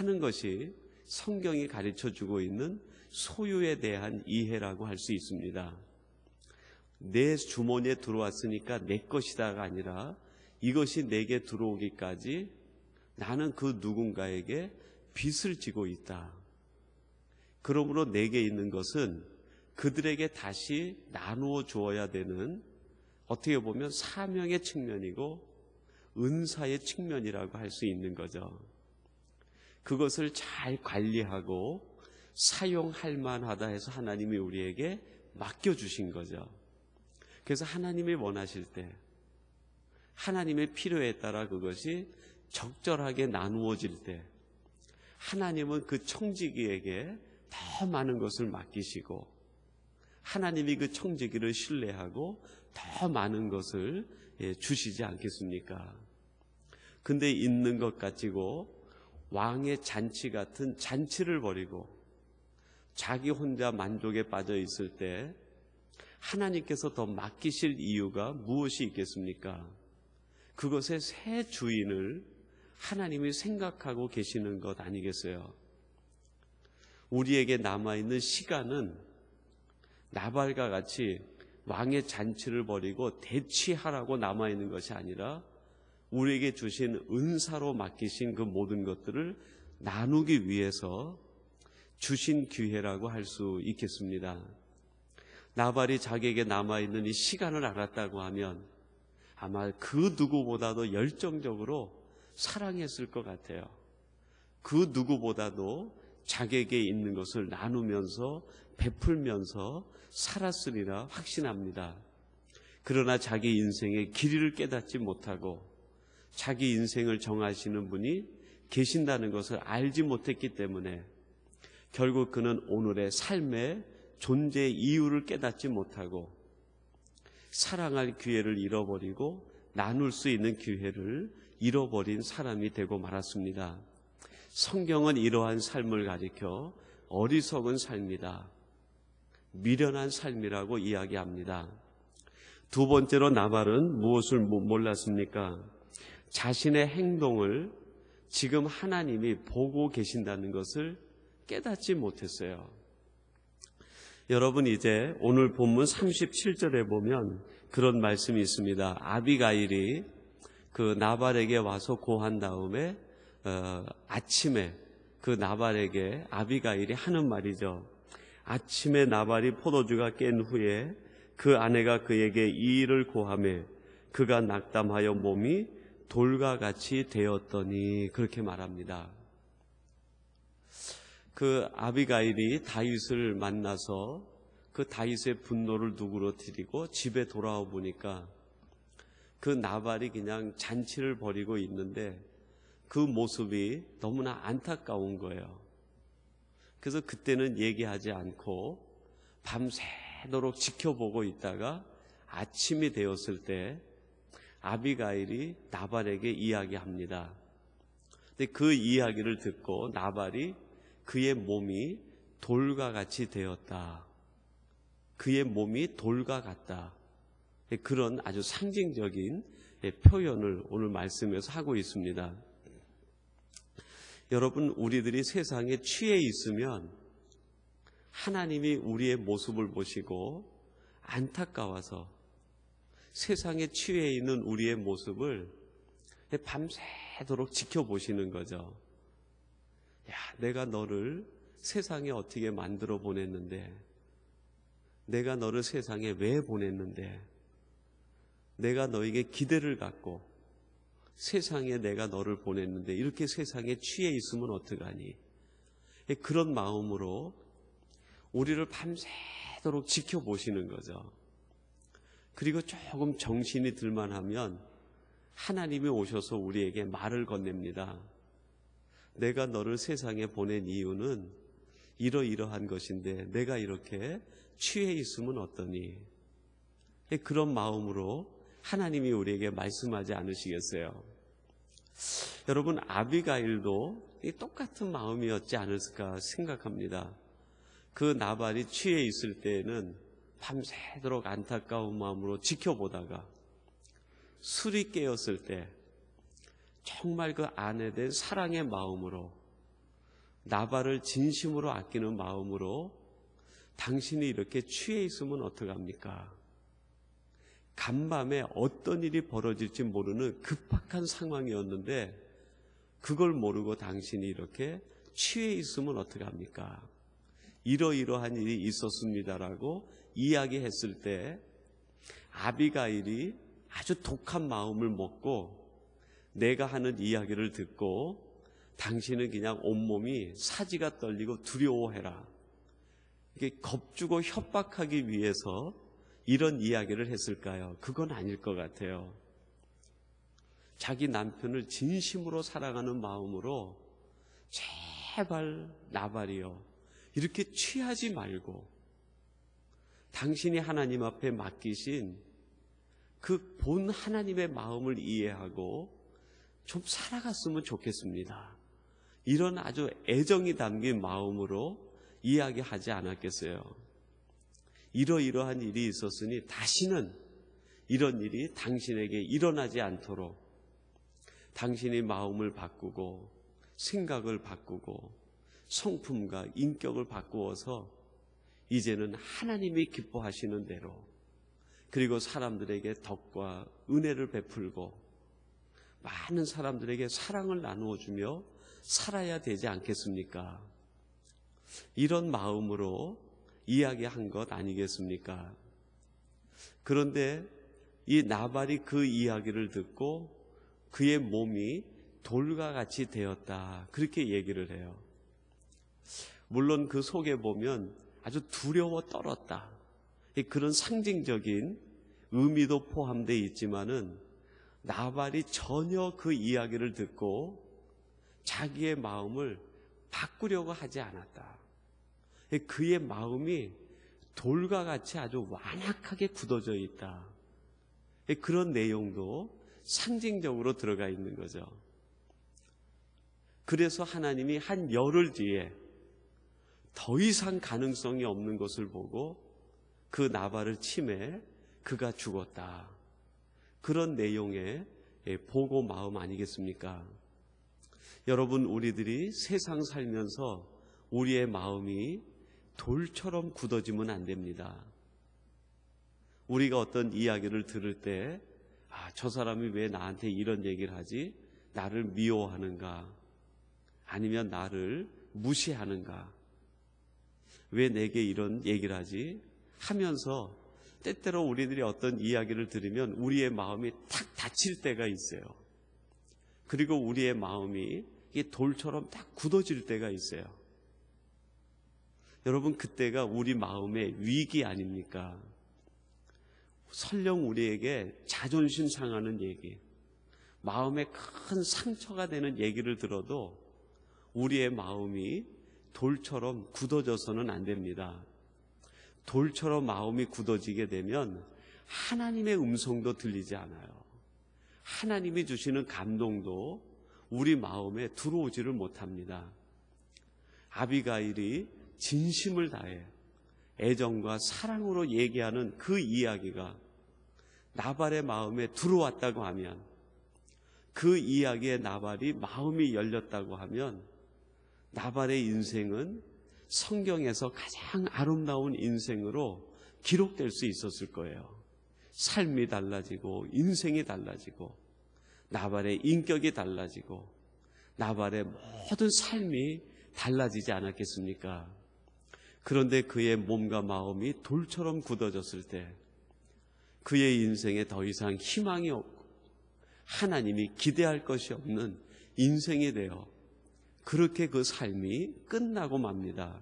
하는 것이 성경이 가르쳐주고 있는 소유에 대한 이해라고 할 수 있습니다. 내 주머니에 들어왔으니까 내 것이다가 아니라 이것이 내게 들어오기까지 나는 그 누군가에게 빚을 지고 있다. 그러므로 내게 있는 것은 그들에게 다시 나누어 주어야 되는, 어떻게 보면 사명의 측면이고 은사의 측면이라고 할 수 있는 거죠. 그것을 잘 관리하고 사용할 만하다 해서 하나님이 우리에게 맡겨주신 거죠. 그래서 하나님이 원하실 때, 하나님의 필요에 따라 그것이 적절하게 나누어질 때 하나님은 그 청지기에게 더 많은 것을 맡기시고, 하나님이 그 청지기를 신뢰하고 더 많은 것을 주시지 않겠습니까? 근데 있는 것 가지고 왕의 잔치 같은 잔치를 벌이고 자기 혼자 만족에 빠져 있을 때 하나님께서 더 맡기실 이유가 무엇이 있겠습니까? 그것의 새 주인을 하나님이 생각하고 계시는 것 아니겠어요? 우리에게 남아있는 시간은 나발과 같이 왕의 잔치를 벌이고 대치하라고 남아있는 것이 아니라 우리에게 주신 은사로 맡기신 그 모든 것들을 나누기 위해서 주신 기회라고 할 수 있겠습니다. 나발이 자기에게 남아있는 이 시간을 알았다고 하면 아마 그 누구보다도 열정적으로 사랑했을 것 같아요. 그 누구보다도 자기에게 있는 것을 나누면서 베풀면서 살았으리라 확신합니다. 그러나 자기 인생의 길이를 깨닫지 못하고 자기 인생을 정하시는 분이 계신다는 것을 알지 못했기 때문에 결국 그는 오늘의 삶의 존재의 이유를 깨닫지 못하고 사랑할 기회를 잃어버리고 나눌 수 있는 기회를 잃어버린 사람이 되고 말았습니다. 성경은 이러한 삶을 가리켜 어리석은 삶이다, 미련한 삶이라고 이야기합니다. 두 번째로 나발은 무엇을 몰랐습니까? 자신의 행동을 지금 하나님이 보고 계신다는 것을 깨닫지 못했어요. 여러분, 이제 오늘 본문 37절에 보면 그런 말씀이 있습니다. 아비가일이 그 나발에게 와서 고한 다음에 아침에 그 나발에게 아비가일이 하는 말이죠. 아침에 나발이 포도주가 깬 후에 그 아내가 그에게 이 일을 고하매 그가 낙담하여 몸이 돌과 같이 되었더니, 그렇게 말합니다. 그 아비가일이 다윗을 만나서 그 다윗의 분노를 누그러뜨리고 집에 돌아와 보니까 그 나발이 그냥 잔치를 벌이고 있는데 그 모습이 너무나 안타까운 거예요. 그래서 그때는 얘기하지 않고 밤새도록 지켜보고 있다가 아침이 되었을 때 아비가일이 나발에게 이야기합니다. 근데 그 이야기를 듣고 나발이 그의 몸이 돌과 같이 되었다, 그의 몸이 돌과 같다, 그런 아주 상징적인 표현을 오늘 말씀에서 하고 있습니다. 여러분, 우리들이 세상에 취해 있으면 하나님이 우리의 모습을 보시고 안타까워서 세상에 취해 있는 우리의 모습을 밤새도록 지켜보시는 거죠. 야, 내가 너를 세상에 어떻게 만들어 보냈는데, 내가 너를 세상에 왜 보냈는데, 내가 너에게 기대를 갖고 세상에 내가 너를 보냈는데 이렇게 세상에 취해 있으면 어떡하니? 그런 마음으로 우리를 밤새도록 지켜보시는 거죠. 그리고 조금 정신이 들만하면 하나님이 오셔서 우리에게 말을 건넵니다. 내가 너를 세상에 보낸 이유는 이러이러한 것인데 내가 이렇게 취해 있으면 어떠니? 그런 마음으로 하나님이 우리에게 말씀하지 않으시겠어요? 여러분, 아비가일도 똑같은 마음이었지 않을까 생각합니다. 그 나발이 취해 있을 때에는 밤새도록 안타까운 마음으로 지켜보다가 술이 깨었을 때 정말 그 아내 된 사랑의 마음으로 나발을 진심으로 아끼는 마음으로 당신이 이렇게 취해 있으면 어떡합니까? 간밤에 어떤 일이 벌어질지 모르는 급박한 상황이었는데 그걸 모르고 당신이 이렇게 취해 있으면 어떡합니까? 이러이러한 일이 있었습니다라고 이야기했을 때 아비가일이 아주 독한 마음을 먹고 내가 하는 이야기를 듣고 당신은 그냥 온몸이 사지가 떨리고 두려워해라. 이게 겁주고 협박하기 위해서 이런 이야기를 했을까요? 그건 아닐 것 같아요. 자기 남편을 진심으로 사랑하는 마음으로 제발 나발이여 이렇게 취하지 말고 당신이 하나님 앞에 맡기신 그 본 하나님의 마음을 이해하고 좀 살아갔으면 좋겠습니다. 이런 아주 애정이 담긴 마음으로 이야기하지 않았겠어요? 이러이러한 일이 있었으니 다시는 이런 일이 당신에게 일어나지 않도록 당신이 마음을 바꾸고 생각을 바꾸고 성품과 인격을 바꾸어서 이제는 하나님이 기뻐하시는 대로 그리고 사람들에게 덕과 은혜를 베풀고 많은 사람들에게 사랑을 나누어 주며 살아야 되지 않겠습니까? 이런 마음으로 이야기한 것 아니겠습니까? 그런데 이 나발이 그 이야기를 듣고 그의 몸이 돌과 같이 되었다. 그렇게 얘기를 해요. 물론 그 속에 보면 아주 두려워 떨었다. 그런 상징적인 의미도 포함되어 있지만은 나발이 전혀 그 이야기를 듣고 자기의 마음을 바꾸려고 하지 않았다. 그의 마음이 돌과 같이 아주 완악하게 굳어져 있다. 그런 내용도 상징적으로 들어가 있는 거죠. 그래서 하나님이 한 열흘 뒤에 더 이상 가능성이 없는 것을 보고 그 나발을 치매 그가 죽었다. 그런 내용의 보고 마음 아니겠습니까? 여러분, 우리들이 세상 살면서 우리의 마음이 돌처럼 굳어지면 안 됩니다. 우리가 어떤 이야기를 들을 때 저 사람이 왜 나한테 이런 얘기를 하지? 나를 미워하는가? 아니면 나를 무시하는가? 왜 내게 이런 얘기를 하지? 하면서 때때로 우리들이 어떤 이야기를 들으면 우리의 마음이 탁 다칠 때가 있어요. 그리고 우리의 마음이 이게 돌처럼 딱 굳어질 때가 있어요. 여러분, 그때가 우리 마음의 위기 아닙니까? 설령 우리에게 자존심 상하는 얘기, 마음에 큰 상처가 되는 얘기를 들어도 우리의 마음이 돌처럼 굳어져서는 안 됩니다. 돌처럼 마음이 굳어지게 되면 하나님의 음성도 들리지 않아요. 하나님이 주시는 감동도 우리 마음에 들어오지를 못합니다. 아비가일이 진심을 다해 애정과 사랑으로 얘기하는 그 이야기가 나발의 마음에 들어왔다고 하면, 그 이야기에 나발이 마음이 열렸다고 하면 나발의 인생은 성경에서 가장 아름다운 인생으로 기록될 수 있었을 거예요. 삶이 달라지고 인생이 달라지고 나발의 인격이 달라지고 나발의 모든 삶이 달라지지 않았겠습니까? 그런데 그의 몸과 마음이 돌처럼 굳어졌을 때 그의 인생에 더 이상 희망이 없고 하나님이 기대할 것이 없는 인생이 되어 그렇게 그 삶이 끝나고 맙니다.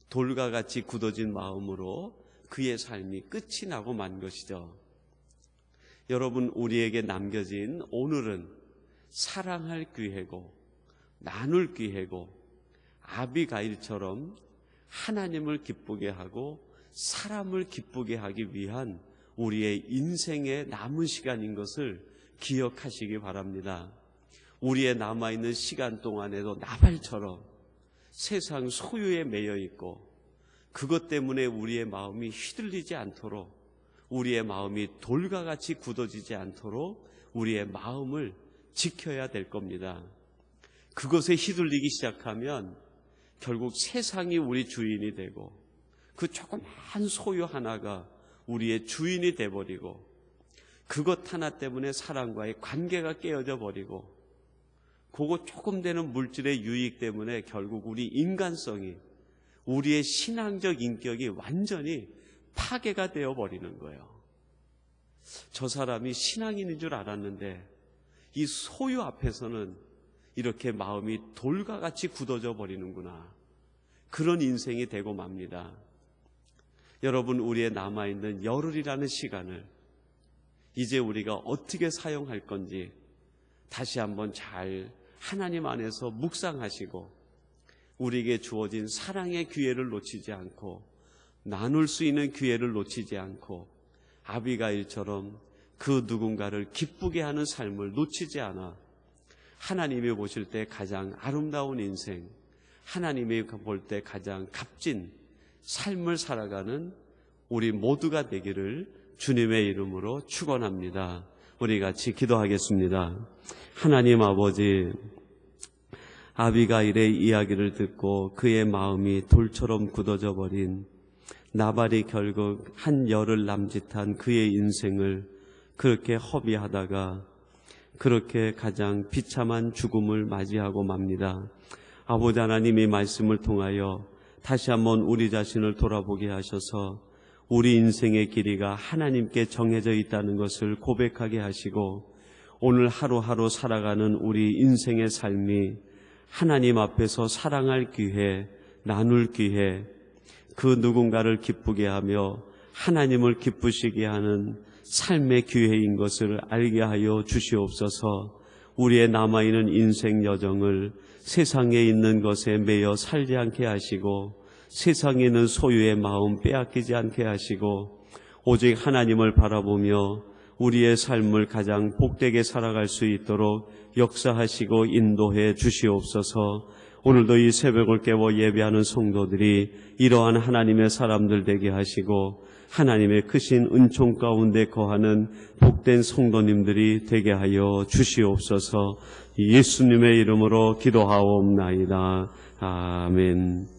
돌과 같이 굳어진 마음으로 그의 삶이 끝이 나고 만 것이죠. 여러분, 우리에게 남겨진 오늘은 사랑할 기회고 나눌 기회고 아비가일처럼 하나님을 기쁘게 하고 사람을 기쁘게 하기 위한 우리의 인생의 남은 시간인 것을 기억하시기 바랍니다. 우리의 남아있는 시간 동안에도 나발처럼 세상 소유에 매여 있고 그것 때문에 우리의 마음이 휘둘리지 않도록, 우리의 마음이 돌과 같이 굳어지지 않도록 우리의 마음을 지켜야 될 겁니다. 그것에 휘둘리기 시작하면 결국 세상이 우리 주인이 되고 그 조그만 소유 하나가 우리의 주인이 돼버리고 그것 하나 때문에 사람과의 관계가 깨어져 버리고 그거 조금 되는 물질의 유익 때문에 결국 우리 인간성이 우리의 신앙적 인격이 완전히 파괴가 되어버리는 거예요. 저 사람이 신앙인인 줄 알았는데 이 소유 앞에서는 이렇게 마음이 돌과 같이 굳어져 버리는구나. 그런 인생이 되고 맙니다. 여러분, 우리의 남아있는 열흘이라는 시간을 이제 우리가 어떻게 사용할 건지 다시 한번 잘 하나님 안에서 묵상하시고 우리에게 주어진 사랑의 기회를 놓치지 않고 나눌 수 있는 기회를 놓치지 않고 아비가일처럼 그 누군가를 기쁘게 하는 삶을 놓치지 않아 하나님이 보실 때 가장 아름다운 인생, 하나님이 볼 때 가장 값진 삶을 살아가는 우리 모두가 되기를 주님의 이름으로 축원합니다. 우리 같이 기도하겠습니다. 하나님 아버지, 아비가일의 이야기를 듣고 그의 마음이 돌처럼 굳어져 버린 나발이 결국 한 열흘 남짓한 그의 인생을 그렇게 허비하다가 그렇게 가장 비참한 죽음을 맞이하고 맙니다. 아버지 하나님이 말씀을 통하여 다시 한번 우리 자신을 돌아보게 하셔서 우리 인생의 길이가 하나님께 정해져 있다는 것을 고백하게 하시고 오늘 하루하루 살아가는 우리 인생의 삶이 하나님 앞에서 사랑할 기회, 나눌 기회, 그 누군가를 기쁘게 하며 하나님을 기쁘시게 하는 삶의 기회인 것을 알게 하여 주시옵소서. 우리의 남아있는 인생 여정을 세상에 있는 것에 매여 살지 않게 하시고 세상에 있는 소유의 마음 빼앗기지 않게 하시고 오직 하나님을 바라보며 우리의 삶을 가장 복되게 살아갈 수 있도록 역사하시고 인도해 주시옵소서. 오늘도 이 새벽을 깨워 예배하는 성도들이 이러한 하나님의 사람들 되게 하시고 하나님의 크신 은총 가운데 거하는 복된 성도님들이 되게 하여 주시옵소서. 예수님의 이름으로 기도하옵나이다. 아멘.